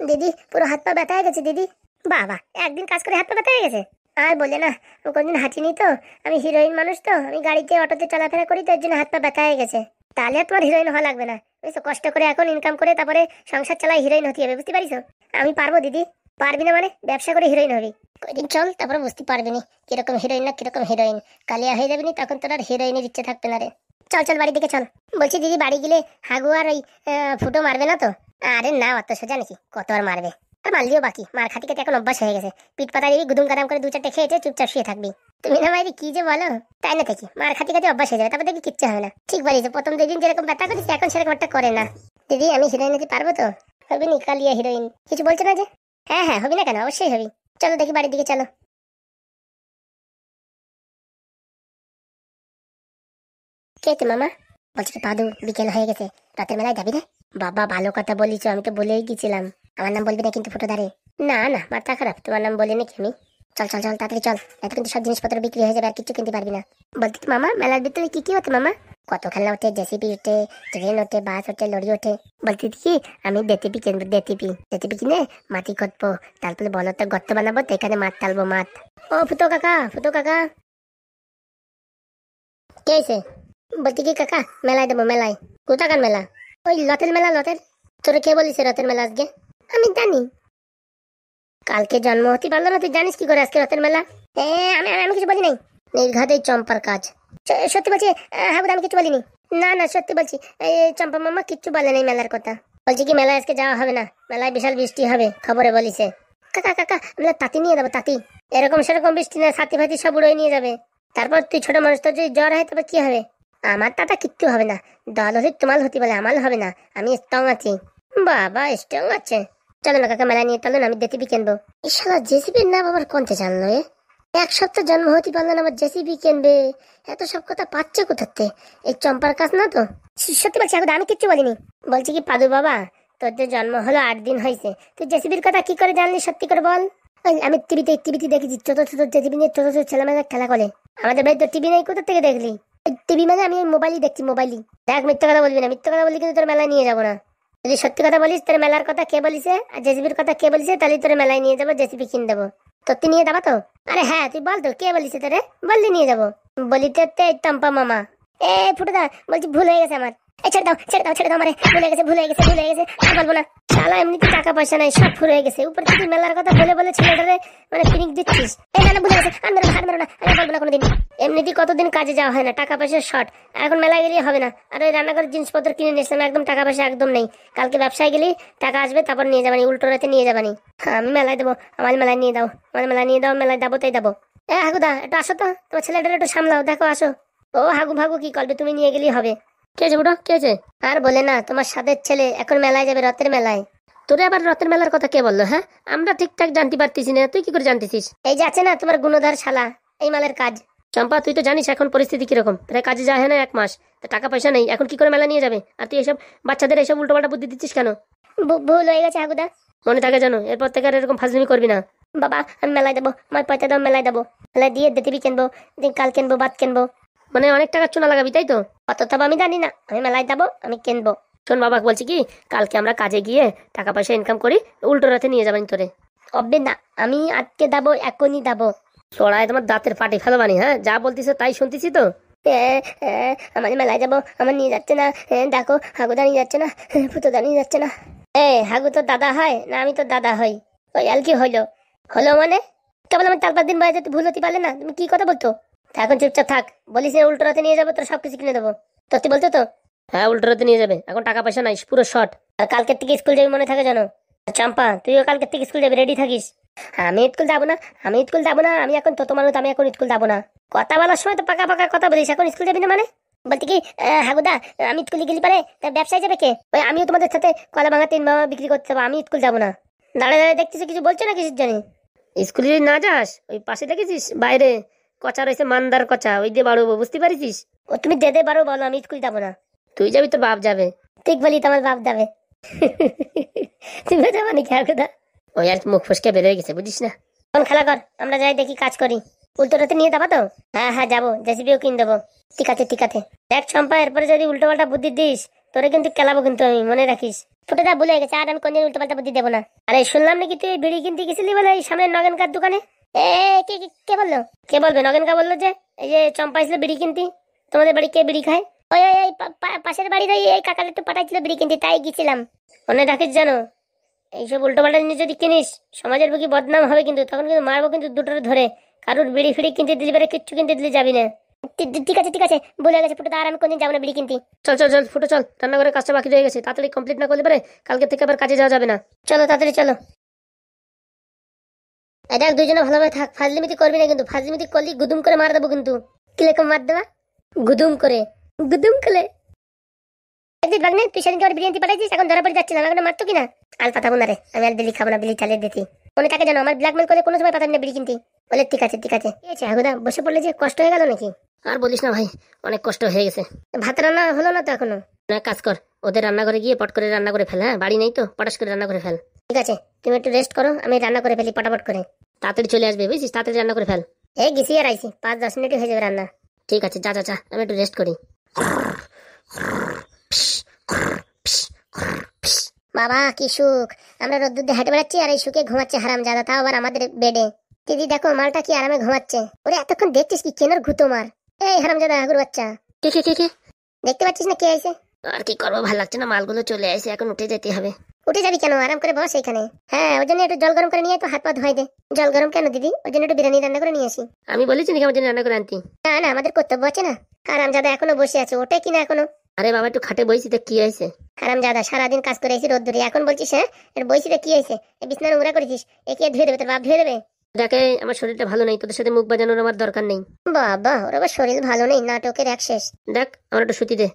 দিদি পুরো হাত পা ব্যথা হয়ে গেছে দিদি। বাবা, একদিন কাজ করে হাত পা ব্যথা হয়ে গেছে? আর বলে না, কোনদিন হাঁটিনি তো, আমি হিরোইন মানুষ তো, আমি গাড়িতে অটোতে চলাফেরা করি তো, এর জন্য হাত পা ব্যথা হয়ে গেছে। তাহলে আর তোমার হিরোইন হওয়া লাগবে না, বুঝছো? কষ্ট করে এখন ইনকাম করে তারপরে সংসার চালাই হিরোইন হতে হবে, বুঝতে পারিস? আমি পারবো দিদি। পারবি না মানে? ব্যবসা করে হিরোইন হবি। কয়দিন চল, তারপরে বুঝতে পারবি নি কিরকম হিরোইন না কিরকম হিরোইন। কালিয়া হয়ে যাবি নি, তখন তোর আর হিরোইনের ইচ্ছে থাকবে না রে। চল চল বাড়ির দিকে চল। বলছি দিদি, বাড়ি গেলে হাগু আর ওই ফুটো মারবে না তো? আরে না, অত সোজা নাকি, কত আর মারবে। আর মারলিও বাকি, মার খাতি খাতি এখন অভ্যাস হয়ে গেছে। পিঠ পাতা দিবি, গুদুম গাদাম করে 2-4টে খেয়েছে চুপচাপ শুয়ে থাকবি। তুমি না মাইরি কি যে বলো, তাই না? থেকে মার খাতি খাতি অভ্যাস হয়ে যাবে, তারপর দেখবি কিচ্ছু হবে না। ঠিক বলিস, প্রথম 2 দিন যেরকম ব্যথা করেছে এখন সেরকম একটা করে না। দিদি আমি হিরোইন হতে পারবো তো? হবি নি কালিয়া হিরোইন? কিছু বলছো না যে? হ্যাঁ হ্যাঁ, হবি না কেন, অবশ্যই হবি। চলো দেখি বাড়ির দিকে চলো। কে তো মামা? বলছি কি পাদু, বিকেল হয়ে গেছে, রাতের মেলায় যাবি রে? বাবা ভালো কথা বলিস, আমি তো বলেই গেছিলাম। আমার নাম বলবি না কিন্তু ফুটো দাঁড়ে। না না, মাথা খারাপ, তোমার নাম বলিনি কি আমি। চল চল চল তাড়াতাড়ি চল, এত কিন্তু সব জিনিসপত্র বিক্রি হয়ে যাবে, আর কিছু কিনতে পারবি না। বলছি তো মামা, মেলার ভিতরে কি কি হতো মামা? কত খেলনা ওঠে, জেসিপি ওঠে, ট্রেন ওঠে, বাস ওঠে, লরি ওঠে। বলছি কি, আমি দেতিপি কিনবো, দেতিপি দেতিপি কিনে মাটি খুঁড়বো, তারপরে বলতো গর্ত বানাবো, তো এখানে মাঠ টালবো, মাঠ। ও ফুটো কাকা, ফুটো কাকা। কে হয়েছে? বলছি কি কাকা, মেলায় দেবো, মেলায়। কোথাকার মেলা? ওই লতের মেলা, লতের। তোরে কে বলিস রথের মেলা আজকে? আমি জানি, কালকে জন্ম হতে পারলো না, তুই জানিস কি করে আজকে রথের মেলা? এ, আমি আমি আমি কিছু বলি নাই। নির্ঘাত এই চম্পার কাজ। সত্যি বলছি হ্যাঁ, আমি কিছু বলিনি। না না, সত্যি বলছি, এই চম্পা মামা কিচ্ছু বলে নাই মেলার কথা। বলছি কি মেলায় আজকে যাওয়া হবে না, মেলায় বিশাল বৃষ্টি হবে, খবরে বলিছে। কাকা কাকা, আমরা তাঁতি নিয়ে যাবো, তাঁতি। এরকম সেরকম বৃষ্টি না, ছাতি ফাতি সব উড়ে নিয়ে যাবে। তারপর তুই ছোট মানুষ, তোর যদি জ্বর হয় তবে কি হবে? আমার তাতা কিচ্ছু হবে না, দল হতে তোমাল হতে বলে, আমার হবে না, আমি স্ট্রং আছি। বাবা স্ট্রং আছে? চলো না কাকা, মেলা নিয়ে চলো না, আমি জেসিবি কিনবো। এই শালা জেসিবির নাম আবার কোনতে জানলো এ? 1 সপ্তাহ জন্ম হতে পারলো না, আবার জেসিবি কিনবে? এত সব কথা পাচ্ছে কোথাতে? এই চম্পার কাজ না তো? সত্যি বলছি এখন আমি কিচ্ছু বলিনি। বলছি কি পাদু বাবা, তোর যে জন্ম হলো 8 দিন হয়েছে, তুই জেসিবির কথা কি করে জানলি, সত্যি করে বল। ওই আমি টিভিতে দেখেছি, ছোট ছোট জেসিবি নিয়ে ছোট ছোট ছেলেমেয়েরা খেলা করে। আমাদের বাড়িতে টিভি নেই, কোথা থেকে দেখলি? টিভি মানে আমি মোবাইলই দেখছি, মোবাইলই। দেখ, মিথ্যা কথা বলবি না, মিথ্যা কথা বললি কিন্তু তোর মেলায় নিয়ে যাবো না। যদি সত্যি কথা বলিস, তোর মেলার কথা কে বলিছে আর জেসিবির কথা কে বলিছে, তাহলে তোর মেলায় নিয়ে যাবো, জেসিবি কিনে দেবো। তুই নিয়ে যাবা তো? আরে হ্যাঁ, তুই বল তো কে বলিছে তোরে, বললি নিয়ে যাবো। বলিতে টম্পা মামা। এ ফুটুদা, বলছি ভুল হয়ে গেছে আমার। ছেড়ে দাও ছেড়ে দাও ছেড়ে দাও, মানে ভুলে গেছে ভুলে গেছে ভুলে গেছে, আর বলবো না। শালা এমনিতে টাকা পয়সা নাই, সব ফুরে গেছে, উপর থেকে মেলার কথা বলে বলে ছেলেটারে মানে পিনিক দিচ্ছিস। এই না না, ভুলে গেছে, আর মেরো না, হাত মেরো না, আমি বলবো না কোনোদিন। এমনিতেই কতদিন কাজে যাওয়া হয় না, টাকা পয়সার শর্ট, এখন মেলায় গেলেই হবে না। আর ওই রান্নাঘরের জিনিসপত্র কিনে নিয়েছিলাম, একদম টাকা পয়সা একদম নেই। কালকে ব্যবসায় গেলেই টাকা আসবে, তারপর নিয়ে যাবানি, উল্টো রাতে নিয়ে যাবানি। হ্যাঁ, আমি মেলায় দেবো, আমার মেলায় নিয়ে দাও, আমার মেলায় নিয়ে দাও, মেলায় যাবো তাই যাবো। হাগুদা একটু আসো তো, তোমার ছেলেটার একটু সামলাও, দেখো আসো। ও হাগু ভাগু কি করবে, তুমি নিয়ে গেলেই হবে। কে আছে বুড়ো, কে আছে? আর বলে না, তোমার সাদের ছেলে এখন মেলায় যাবে, রথের মেলায়। তোরে আবার রথের মেলার কথা কে বললো? হ্যাঁ, আমরা ঠিকঠাক জানতে পারতেছি না, তুই কি করে জানতেছিস? এই যে আছে না তোমার গুণধর শালা, এই মালের কাজ। চম্পা, তুই তো জানিস এখন পরিস্থিতি কিরকম, প্রায় কাজে যায় না 1 মাস, তা টাকা পয়সা নেই, এখন কি করে মেলা নিয়ে যাবে? আর তুই এসব বাচ্চাদের এসব উল্টোপাল্টা বুদ্ধি দিচ্ছিস কেন? ভুল হয়ে গেছে হাগুদা, মনে থাকে জানো, এরপর থেকে আর এরকম ফাজলামি করবি না। বাবা আমি মেলায় দেবো, আমার পয়সা দাও, মেলায় দেবো, মেলায় দিয়ে দেতিবি কিনবো, কাল কিনবো, বাদ কিনবো। মানে অনেক টাকা চুনা লাগাবি তাই তো? অত তবে আমি জানি না, আমি মেলায় যাবো, আমি কিনবো। শোন বাবা, বলছি কি, কালকে আমরা কাজে গিয়ে টাকা পয়সা ইনকাম করি, উল্টো রাতে নিয়ে যাবেন তোরে। হবে না, আমি আজকে যাবো, এখনই যাবো। চড়ায় তোমার দাঁতের পাটি ফেলবানি, হ্যাঁ যা বলতিছো তাই শুনতেছি তো। আমার মেলায় যাবো, আমার নিয়ে যাচ্ছে না। দেখো হাগুদা নিয়ে যাচ্ছে না, ফুটোদা নিয়ে যাচ্ছে না। হাগু তোর দাদা হয় না, আমি তোর দাদা হই। ওই আর কি হলো? হলো মানে কেবল আমার 4-5 দিন বয়সে তুই ভুল হতে পারলে না, তুমি কি কথা বলতো? এখন চুপচাপ থাক, বলিস উল্টো রাতে নিয়ে যাবো, তোর সবকিছু কিনে দেবো। সত্যি বলতো তো? হ্যাঁ, উল্টো রাতে নিয়ে যাবে, এখন টাকা পয়সা নাই, পুরো শর্ট। আর কালকের থেকে স্কুল যাবি, মনে থাকে জানো? চাম্পা, তুইও কালকের থেকে স্কুল যাবি, রেডি থাকিস। আমি স্কুল যাবো না, আমি স্কুল যাবো না, আমি এখন তত মানুষ, আমি এখন স্কুল যাবো না। কথা বলার সময় তো পাকা পাকা কথা বলিস, এখন স্কুল যাবি না মানে? বলতে কি হাগুদা, আমি স্কুলে গেলি পারে ব্যবসায় যাবে কে? ওই আমিও তোমাদের সাথে কলা ভাঙা 3 ভাঙা বিক্রি করতে যাবো, আমি স্কুল যাবো না। দাঁড়া দাঁড়া দেখতেছি, কিছু বলছো না কিসের জানি? স্কুলে যদি না যাস, ওই পাশে দেখেছিস বাইরে কচা রয়েছে, মান্দার কচা, ওই দিয়ে বাড়বো, বুঝতে পারিস? ও তুমি দে বারো বলো, আমি স্কুল যাবো না। তুই যাবি, তোর বাপ যাবে। ঠিক বলি, তোমার বাপ যাবে। তুমি যাবা নাকি হাগুদা? ওই আর মুখ ফসকে বেরোয় গেছে, বুঝিস না। কোন খেলা কর, আমরা যাই দেখি, কাজ করি। উল্টো রাতে নিয়ে যাবা তো? হ্যাঁ হ্যাঁ যাবো, জেসিবিও কিনে দেবো। ঠিক আছে ঠিক আছে। দেখ চম্পা, এরপরে যদি উল্টো পাল্টা বুদ্ধি দিস, তোরে কিন্তু কেলাবো কিন্তু আমি, মনে রাখিস। ফুটোদা ভুলে গেছে, আর আমি কোনদিন উল্টো পাল্টা বুদ্ধি দেবো না। আরে শুনলাম নাকি তুই বিড়ি কিনতে গেছিলি বলে এই সামনে নগেনকার দোকানে? এ কে কে কে বললো? কে বলবে? নগেনকা বললো যে এই যে চম্পা এসেছিল বিড়ি কিনতে। তোমাদের বাড়ি কে বিড়ি খায়? ওই ওই ওই পাশের বাড়ির এই কাকালে একটু পাঠাইছিল বিড়ি কিনতে, তাই গেছিলাম। মনে রাখিস জানো, এইসব উল্টো পাল্টা জিনিস যদি কিনিস সমাজের বুকি বদনাম হবে কিন্তু, তখন কিন্তু মারবো কিন্তু দুটোর ধরে। কারোর বিড়ি ফিড়ি কিনতে দিলি পারে, কিচ্ছু কিনতে দিলে যাবি না। ঠিক আছে ঠিক আছে, বলে গেছে ফুটো, আর আমি কোনদিন যাবো না বিড়ি কিনতে। চল চল চল ফুটো চল, রান্নাঘরের কাজটা বাকি রয়ে গেছে, তাড়াতাড়ি কমপ্লিট না করলে পারে কালকে থেকে আবার কাজে যাওয়া যাবে না। চলো তাড়াতাড়ি চলো। এটা দুইজনে ভালোভাবে থাক, ফাজলিমিতি করবি না কিন্তু, ফাজলিমিতি করলি গুদুম করে মার দেবো কিন্তু। কিরকম মার দেবা? গুদুম করে, গুদুম করে। একদিন বাগনে তুই সেদিনকে আমার বিরিয়ানি পাঠাইছিস, এখন ধরা পড়ে যাচ্ছে না, আমাকে মারতো কিনা? আল পাঠাবো না রে, আমি আর বিলি খাবো না, বিলি চালিয়ে দিতি। মনে থাকে জানো, আমার ব্ল্যাকমেল করলে কোনো সময় পাঠাবি না বিড়ি কিনতে। বলে ঠিক আছে ঠিক আছে। কি আছে হাগুদা, বসে পড়লে যে কষ্ট হয়ে গেল নাকি? আর বলিস না ভাই, অনেক কষ্ট হয়ে গেছে। ভাত রান্না হলো না তো এখনো? না, কাজ কর, ওদের রান্নাঘরে গিয়ে পট করে রান্না করে ফেল। হ্যাঁ, বাড়ি নেই তো, পটাশ করে রান্না করে ফেল। ঠিক আছে, তুমি একটু রেস্ট করো, আমি রান্না করে ফেলি পটাপট করে। তাড়াতাড়ি চলে আসবে বুঝছিস, তাড়াতাড়ি রান্না করে ফেল। এই গেছি আর আইছি, 5-10 মিনিটে হয়ে যাবে রান্না। ঠিক আছে, যা যা যা, আমি একটু রেস্ট করি। বাবা কি সুখ, আমরা রোদ্দুর দিয়ে হেঁটে বেড়াচ্ছি আর এই সুখে ঘুমাচ্ছে হারামজাদা, তাও আবার আমাদের বেডে। দিদি দেখো মালটা কি আরামে ঘুমাচ্ছে। ওরে এতক্ষণ দেখছিস কি, কেনর ঘুতো মার। এই হারামজাদা হাগুর বাচ্চা। কে কে কে কে? দেখতে পাচ্ছিস না কে আইছে? আর কি করবো, ভালো লাগছে না, মালগুলো চলে আসে, এখন উঠে যেতে হবে। উঠে যাবি কেন, আরাম করে বস এখানে। হ্যাঁ, ওই জন্য একটু জল গরম করে নিয়ে তো হাত পা ধোয়াই দে। জল গরম কেন দিদি? ওই জন্য একটু বিরিয়ানি রান্না করে নিয়ে আসি। আমি বলেছি নাকি আমার জন্য রান্না করে আনতি? না না, আমাদের কর্তব্য আছে না। হারামজাদা এখনো বসে আছে, ওঠে কিনা এখনো? আরে বাবা একটু খাটে বইছি তো, কি হয়েছে? হারামজাদা সারাদিন কাজ করে এসে রোদ্দুরে, এখন বলছিস হ্যাঁ এর বইছি তো কি হয়েছে? এই বিছনা নোংরা করেছিস, এ কে ধুয়ে দেবে? তোর বাপ ধুয়ে দেবে? দেখে আমার শরীরটা ভালো নেই, তোদের সাথে মুখ বাজানোর আমার দরকার নেই। বাবা ওর আবার শরীর ভালো নেই, নাটকের এক শেষ। দেখ আমার একটু শুতি দে।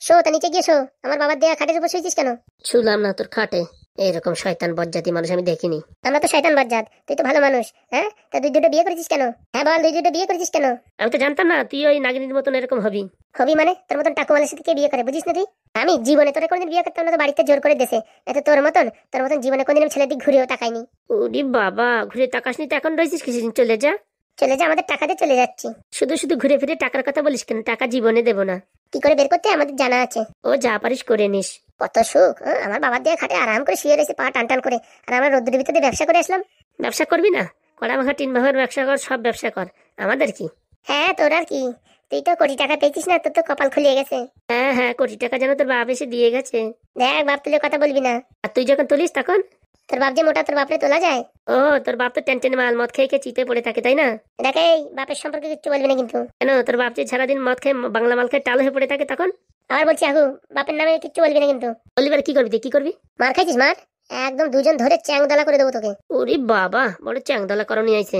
শো তা নিচে গিয়ে শো, আমার বাবার দেয়া খাটের উপর শুয়েছিস কেন? শুলাম না তোর খাটে, এইরকম শয়তান বজ্জাতি মানুষ আমি দেখিনি। আমরা তো শয়তান বজ্জাত, তুই তো ভালো মানুষ। হ্যাঁ, তা দুই দুটো বিয়ে করেছিস কেন? হ্যাঁ বল, দুই দুটো বিয়ে করেছিস কেন? আমি তো জানতাম না তুই ওই নাগিনীর মতন এরকম হবি। হবি মানে? তোর মতন টাকুমালের সাথে কে বিয়ে করে বুঝিস না তুই? আমি জীবনে তোরে কোনদিন বিয়ে করতাম না, তো বাড়িতে জোর করে দেশে। এত তোর মতন জীবনে কোনদিন ছেলের দিক ঘুরেও তাকাইনি। ওরে বাবা, ঘুরে তাকাসনি তো এখন রয়েছিস কিছুদিন, চলে যা। চলে যা, আমাদের টাকা দিয়ে চলে যাচ্ছি। শুধু শুধু ঘুরে ফিরে টাকার কথা বলিস কেন? টাকা জীবনে দেবো না। কি করে বের করতে আমাদের জানা আছে। ও যা পারিস করে নিস। কত সুখ, আমার বাবার দিয়ে খাটে আরাম করে শুয়ে রয়েছে পা টান টান করে, আর আমরা রোদ্দুরের ভিতরে ব্যবসা করে আসলাম। ব্যবসা করবি না? কড়া মাখা টিন ভাঙার ব্যবসা কর, সব ব্যবসা কর, আমাদের কি? হ্যাঁ তোর আর কি, তুই তো কোটি টাকা পেয়েছিস না, তোর তো কপাল খুলিয়ে গেছে। হ্যাঁ হ্যাঁ, কোটি টাকা যেন তোর বাপ এসে দিয়ে গেছে। দেখ বাপ তুলে কথা বলবি না, আর তুই যখন তুলিস তখন তোর বাপ যে মোটা, তোর বাপরে তোলা যায়? ও তোর বাপ তো টেনটেন মাল, মদ খেয়ে খেয়ে চিতে পড়ে থাকে তাই না? দেখ এই বাপের সম্পর্কে কিছু বলবি না কিন্তু। কেন, তোর বাপ যে সারাদিন মদ খেয়ে বাংলা মাল খেয়ে টাল হয়ে পড়ে থাকে তখন? আবার বলছি আগু, বাপের নামে কিচ্ছু বলবি না কিন্তু। বলবি আর কি করবি তুই, কি করবি? মার খাইছিস মার, একদম দুজন ধরে চ্যাংদলা করে দেবো তোকে। ওরে বাবা, বড় চ্যাংদলা করনি আইছে।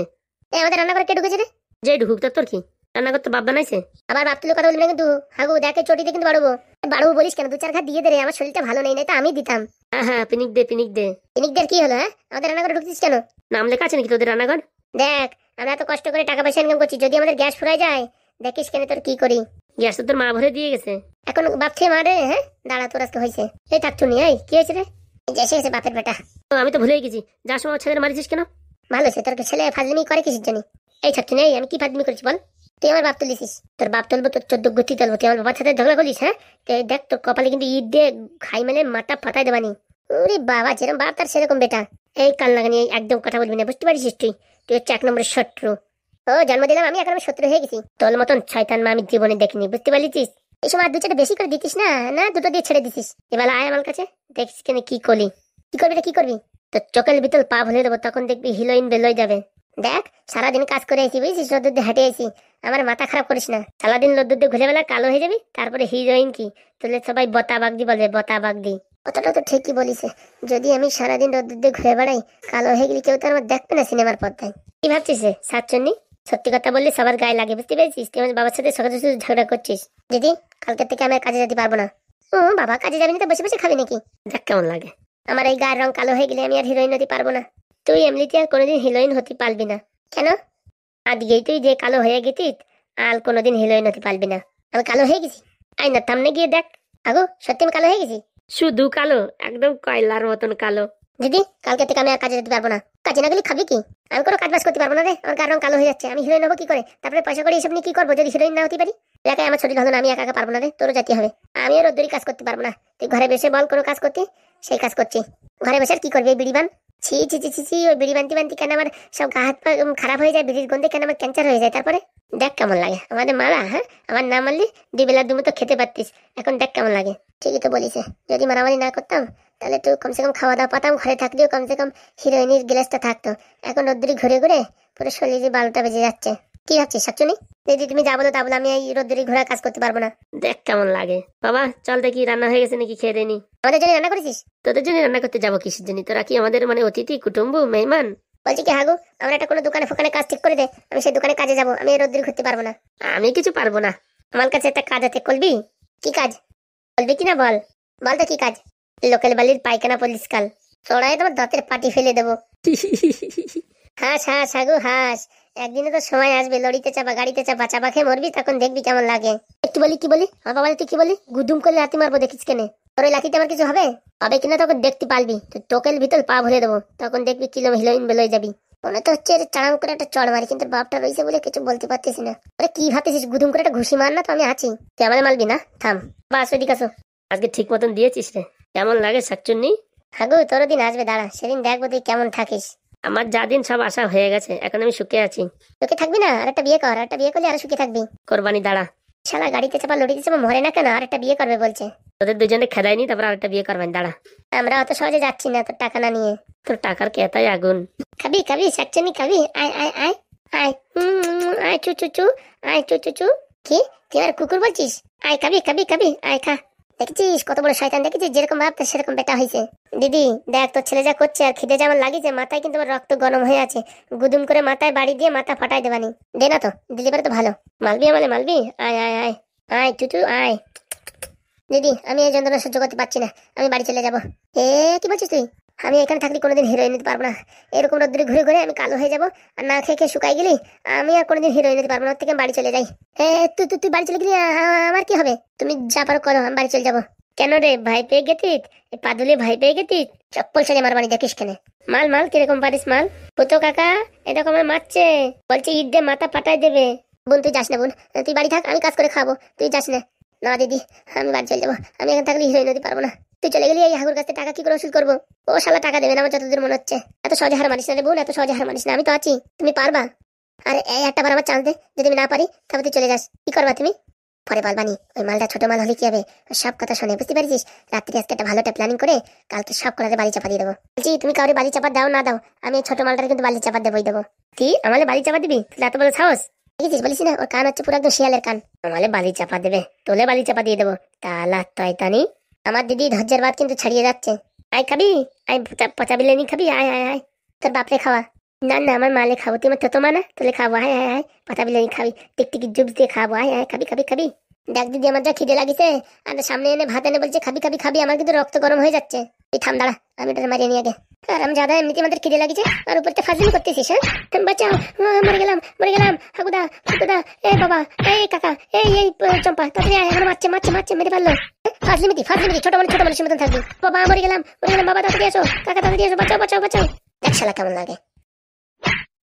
এই আমাদের রান্না করে কে ঢুকেছে রে? যে ঢুকুক তোর কি, রান্না করতে বাপ বানাইছে? আবার বাপ তুলে কথা বলবি না কিন্তু হাগু, দেখে চটিতে কিন্তু বাড়বো। বাড়বো বলিস কেন, 2-4 ঘা দিয়ে দে রে, আমার শরীরটা ভালো নেই, না তো আমি দিতাম। হ্যাঁ হ্যাঁ, পিনিক দে পিনিক দে। পিনিক দে কি হলো? হ্যাঁ, আমাদের রান্না করে ঢুকছিস কেন? নাম লেখা আছে নাকি তোদের রান্নাঘর? দেখ আমরা এত কষ্ট করে টাকা পয়সা ইনকাম করছি, যদি আমাদের গ্যাস ফুরাই যায় দেখিস কেন তোর কি করি। গ্যাস তো তোর মা ভরে দিয়ে গেছে, এখন বাপ খেয়ে মারে। হ্যাঁ দাঁড়া, তোর আজকে হয়েছে। এই থাক শুনি, এই কি হয়েছে রে? এসে গেছে বাপের বেটা। আমি তো ভুলেই গেছি, যার সময় ছেলের মারিছিস কেন? ভালো হয়েছে, তোর ছেলে ফাজলিমি করে কিসের জানি? এই থাকছি নেই, আমি কি ফাজলিমি করেছি বল? তুই আমার বাপ তুলিস, তোর বাপ তুলবো, তোর 14 গতি তুলবো। তুই আমার বাবার সাথে ঝগড়া করিস? হ্যাঁ, দেখ তোর কপালে কিন্তু ঈদ দিয়ে খাই মেলে মাথা ফাটাই দেবানি। ওরে বাবা, যেরকম বাপ তার সেরকম বেটা। এই কান লাগানি, একদম কথা বলবি না, বুঝতে পারিস? তুই তুই হচ্ছে 1 নম্বরের শত্রু। ও জন্ম দিলাম আমি, এখন আমি শত্রু হয়ে গেছি? তোর মতন শয়তান মা আমি জীবনে দেখিনি, বুঝতে পারলিস? এই সময় আর 2-4টা বেশি করে দিতিস না, না 2টো দিয়ে ছেড়ে দিতিস। এবার আয় আমার কাছে, দেখিস কেন কি করলি। কি করবি রে, কি করবি? তোর চোখের ভিতর পা ভুলে দেবো, তখন দেখবি হিরোইন বেলই যাবে। দেখ সারাদিন কাজ করে আইছি বুঝছিস, রোদ্দুর দিয়ে হেঁটে আইছি, আমার মাথা খারাপ করিস না। সারাদিন রোদ্দুর দিয়ে ঘুরে বেলা কালো হয়ে যাবি, তারপরে হিরোইন কি তোলে সবাই বতা বাগদি বলবে, বতা বাগদি। অতটা তো ঠিকই বলিস, যদি আমি সারাদিন রোদ্দুর দিয়ে ঘুরে বেড়াই, কালো হয়ে গেলি কেউ তো আমার দেখবে না সিনেমার পর্দায়। কি ভাবছিস রে সাতচন্নি? সত্যি কথা বললি সবার গায়ে লাগে, বুঝতে পেরেছিস? তুই আমার বাবার সাথে সকালে শুধু ঝগড়া করছিস। দিদি কালকে থেকে আমি কাজে যেতে পারবো না। ও বাবা, কাজে যাবি না তো বসে বসে খাবি নাকি? দেখ কেমন লাগে, আমার এই গায়ের রং কালো হয়ে গেলে আমি আর হিরোইন হতে পারবো না। তুই এমনিতে আর কোনোদিন হিরোইন হতে পারবি না। কেন? আজকেই তুই যে কালো হয়ে গেছিস, আর কোনোদিন হিরোইন হতে পারবি না। আমি কালো হয়ে গেছি? আয়নার সামনে গিয়ে দেখ। আগো সত্যি আমি কালো হয়ে গেছি? শুধু কালো, একদম কয়লার মতন কালো। দিদি কালকে থেকে আমি আর কাজে যেতে পারবো না। কাজে না গেলে খাবি কি? আমি কোনো কাজ বাজ করতে পারবো না রে, আমার গায়ের রং কালো হয়ে যাচ্ছে, আমি হিরোইন হবো কি করে? তারপরে পয়সা করে এসব নিয়ে কি করবো যদি হিরোইন না হতে পারি? একা আমার শরীর হলো না, আমি একা একা পারবো না রে, তোরও যেতে হবে। আমিও রোদ্দুরি কাজ করতে পারবো না, তুই ঘরে বসে বল কোনো কাজ করতে, সেই কাজ করছি। ঘরে বসে আর কি করবি, বিড়ি বান। ছি ছি ছি ছি ছি, ওই বিড়ি বানতে বানতে কেন আমার সব গা হাত পা খারাপ হয়ে যায়, বিড়ির গন্ধে কেন আমার ক্যান্সার হয়ে যায়। তারপরে দেখ কেমন লাগে আমাদের মারা। হ্যাঁ, আমার না মারলি 2 বেলা 2 মুঠো খেতে পারতিস, এখন দেখ কেমন লাগে। ঠিকই তো বলিস, যদি মারামারি না করতাম তাহলে একটু কমসে কম খাওয়া দাওয়া পাতাম, ঘরে থাকলেও কমসে কম হিরোইনের গ্লাসটা থাকতো। এখন রোদ্দুরি ঘুরে ঘুরে পুরো শরীরে 12টা বেজে যাচ্ছে। কি ভাবছিস শাকচুনি? যদি তুমি যা বলো তা বলো, আমি এই রোদ্দুরি ঘোরা কাজ করতে পারবো না। দেখ কেমন লাগে। বাবা চল দেখি রান্না হয়ে গেছে নাকি, খেয়ে দেনি। আমাদের জন্য রান্না করেছিস? তোদের জন্য রান্না করতে যাবো কিসের জন্য? তোরা কি আমাদের মানে অতিথি কুটুম্ব মেহমান? বলছি কি হাগু, আমরা একটা কোনো দোকানে ফোকানে কাজ ঠিক করে দে, আমি সেই দোকানে কাজে যাবো। আমি রোদ্দুরি ঘুরতে পারবো না। আমি কিছু পারবো না, আমার কাছে একটা কাজ আছে, করবি? কি কাজ বলবি কিনা বল। বল তো কি কাজ? লোকাল বালির পায়খানা পরিষ্কার। চড়াই তোমার দাঁতের পাটি ফেলে দেবো। হাস হাস হাগু হাস, একদিনে তো সময় আসবে, লড়িতে চাপা গাড়িতে চাপা চাপা খেয়ে মরবি, তখন দেখবি কেমন লাগে। একটু বলি কি বলি, আমার বাবা তুই কি বলি, গুদুম করলে লাথি মারবো, দেখিস কেনে? তোর ওই লাথিতে আমার কিছু হবে হবে কিনা তখন দেখতে পারবি। তুই টোকেল ভিতর পা ভরে দেবো, তখন দেখবি কিলো হিলোইন বেলোয় যাবি। মনে তো হচ্ছে চাড়াম করে একটা চড় মারি, কিন্তু বাপটা রয়েছে বলে কিছু বলতে পারতিস না। আরে কি ভাবতেছিস, গুদুম করে একটা ঘুষি মার না, তো আমি আছি, তুই আমাদের মারবি না। থাম বাস, ওইদিকে আসো। আজকে ঠিক মতন দিয়েছিস রে, কেমন লাগে শাকচুন্নি? হাগু তোর দিন আসবে, দাঁড়া, সেদিন দেখবো তুই কেমন থাকিস। আমার যা দিন সব আশা হয়ে গেছে, এখন আমি সুখে আছি। সুখে থাকবি না? আর একটা বিয়ে কর, একটা বিয়ে করলে আরো সুখে থাকবি। কোরবানি দাঁড়া, শালা গাড়িতে চাপা লড়িতে চাপা মরে না কেন, আর একটা বিয়ে করবে বলছে। তোদের দুজনে খেদায়নি, তারপর আর একটা বিয়ে করবেন, দাঁড়া। আমরা অত সহজে যাচ্ছি না তোর টাকা না নিয়ে। তোর টাকার কেতাই আগুন। খাবি খাবি শাকচুনি খাবি? আয় আয় আয় আয়, আয় চু চু চু, আয় চু চু চু। কি তুই আর কুকুর বলছিস? আয় খাবি খাবি খাবি, আয় খা। দেখেছিস কত বড় শয়তান, দেখেছিস যেরকম ভাবতে সেরকম বেটা হয়েছে। দিদি দেখ তোর ছেলে যা করছে, আর খিদে যেমন লাগিয়েছে, মাথায় কিন্তু রক্ত গরম হয়ে আছে, গুদুম করে মাথায় বাড়ি দিয়ে মাথা ফাটাই দেবানি। দে না তো, দিদি পারে তো ভালো। মালবি আমালে মালবি, আয় আয় আয় আয় চুচু আয়। দিদি আমি এই যন্ত্রণা সহ্য করতে পারছি না, আমি বাড়ি চলে যাবো। কি বলছিস তুই? আমি এখানে থাকলে কোনোদিন হিরোইন নিতে পারবো না, এরকম রোদ্দুরে ঘুরে ঘুরে আমি কালো হয়ে যাবো, আর না খেয়ে খেয়ে শুকাই গেলি, আমি আর কোনোদিন হিরোইন নিতে পারবো না। ওর থেকে বাড়ি চলে যাই। তুই তুই তুই বাড়ি চলে গেলি, আমার কি হবে? তুমি যা পারো করো, আমি বাড়ি চলে যাবো। কেন রে, ভাই পেয়ে গেছিস? পাদুলে ভাই পেয়ে গেছিস? চপ্পল ছেড়ে মার বাড়ি দেখিস কেন? মাল মাল, কিরকম পারিস মাল। পুতো কাকা এরকম আমার মারছে, বলছে ঈদ দে মাথা ফাটাই দেবে। বোন তুই যাস না, বোন তুই বাড়ি থাক, আমি কাজ করে খাবো, তুই যাস না। না দিদি আমি বাড়ি চলে যাবো, আমি এখানে থাকলে হিরোইন নিতে পারবো না। তুই চলে গেলি, এই হাগুর কাছে টাকা কি করে ওসুল করবো? ও শালা টাকা দেবে না আমার যতদূর মনে হচ্ছে। এত সহজে হার মানিস না রে বোন, এত সহজে হার মানিস না, আমি তো আছি, তুমি পারবা। আরে এই একটা বার আমার চান্স দে, যদি আমি না পারি তবে তুই চলে যাস। কি করবা তুমি? পরে বলবানি, ওই মালটা ছোট মাল হলে কি হবে, সব কথা শুনে বুঝতে পারছিস। রাত্রি আজকে একটা ভালো প্ল্যানিং করে কালকে সব কটাতে বালি চাপা দিয়ে দেবো। বলছি তুমি কাউরে বালি চাপা দাও না দাও, আমি এই ছোট মালটার কিন্তু বালি চাপা দেবই দেবো। কি আমালে বালি চাপা দিবি? তুই এত বড় সাহস? দেখেছিস বলিস না, ওর কান হচ্ছে পুরো একদম শিয়ালের কান। আমালে বালি চাপা দেবে, তোলে বালি চাপা দিয়ে দেবো। তালা তয়তানি, আমার দিদি ধৈর্যের বাদ কিন্তু ছাড়িয়ে যাচ্ছে। আয় খাবি, আয় পচা বিরিয়ানি খাবি, আয় আয় আয়। তোর বাপরে খাওয়া। না না আমার মালে খাবো, তুই আমার তো মানা, তোলে খাবো, আয় আয় আয়। পচা বিরিয়ানি খাবি, টিকটিকি জুবস দিয়ে খাবো, আয় আয় খাবি খাবি খাবি। দেখ দিদি আমার যা খিদে লাগিছে, আর সামনে এনে ভাত এনে বলছে খাবি খাবি খাবি, আমার কিন্তু রক্ত গরম হয়ে যাচ্ছে। তুই থাম, দাঁড়া আমি এটা মারিয়ে নিয়ে আগে। আর আমি যাদা এমনিতে আমাদের খিদে লাগিছে, আর উপরতে ফাজিল করতেছিস। হ্যাঁ বাঁচাও, মরে গেলাম মরে গেলাম। হাগুদা হাগুদা, এ বাবা, এই কাকা, এই এই চম্পা, তাড়াতাড়ি আয়, আমার মারছে মারছে মারছে, মেরে ফেললো। ফাজলিমিতি ফাজলিমিতি, ছোট মানুষের মতন থাকবি। বাবা মরে গেলাম বাবা, তাড়াতাড়ি আসো কাকা, তাড়াতাড়ি আসো, বাঁচাও বাঁচাও বাঁচাও। দেখ শালা কেমন লাগে।